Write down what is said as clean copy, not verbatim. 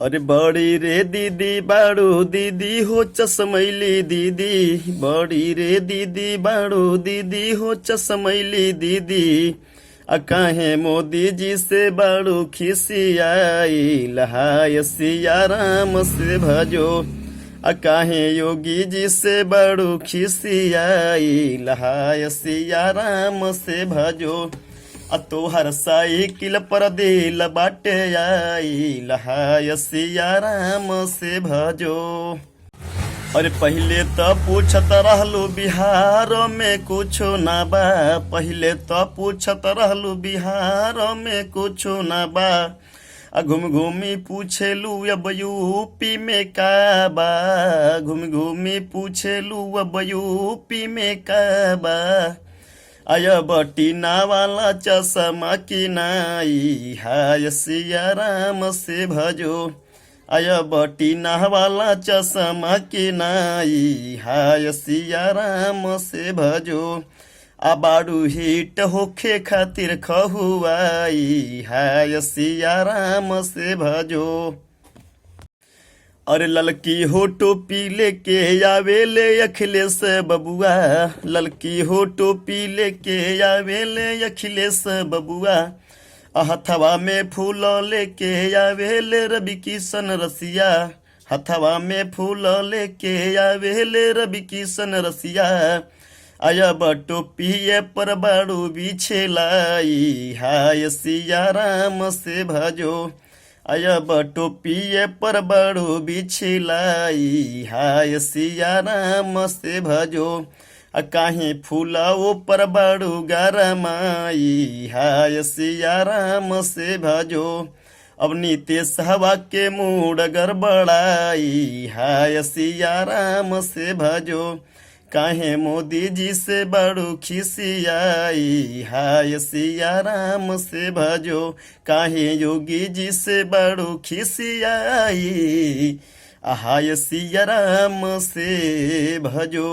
अरे बड़ी रे दीदी बाड़ू दीदी हो चश्मैली दीदी। बड़ी रे दीदी बाड़ू दीदी हो चश्मैली दीदी। काहे मोदी जी से बाड़ू खिसियाई लहाय सिया राम से भजो। काहे योगी जी से बाड़ू खिसियाई लहाय सिया राम से भजो। तोहर साइकिल पर दिल बाटे आई लहाय सिया राम से भजो। अरे पहले तो पूछत रहलू बिहार में कुछो ना बा। पहले तो पूछत रहलू बिहार में कुछो ना बा। घूम घूमी पूछेलू अब यूपी में का बा। घूम घूमी पूछेलू अब यूपी में का बा। बटीना वाला चश्मा की नाई हाय सिया राम से भजो। बटीना वाला चश्मा की नाई हाय सिया राम से भजो। बाड़ू हिट होखे खातिर खहुआई हाय सिया राम से भजो। अरे ललकी हो टोपी लेके आवेले अखिलेश बबुआ। ललकी हो टोपी लेके आवेले अखिलेश बबुआ। हथवा में फूल लेके आवेले रवि किशन रसिया। हथवा में फूल लेके आवेले रवि किशन रसिया। टोपिए पर बाड़ू बिछेलाई हाय सिया राम से भजो। टोपिए पर बड़ू बिछलाई हाय सिया राम से भजो। काहे फूलाओ पर बड़ू गरमाई हाय सिया राम से भजो। अब नीतीश हवा के मूड गड़बड़ाई हाय सिया राम से भजो। काहे मोदी जी से बड़ू खिसियाई हाय सिया राम से भजो। काहे योगी जी से बड़ू खिसियाई हाय सिया राम से भजो।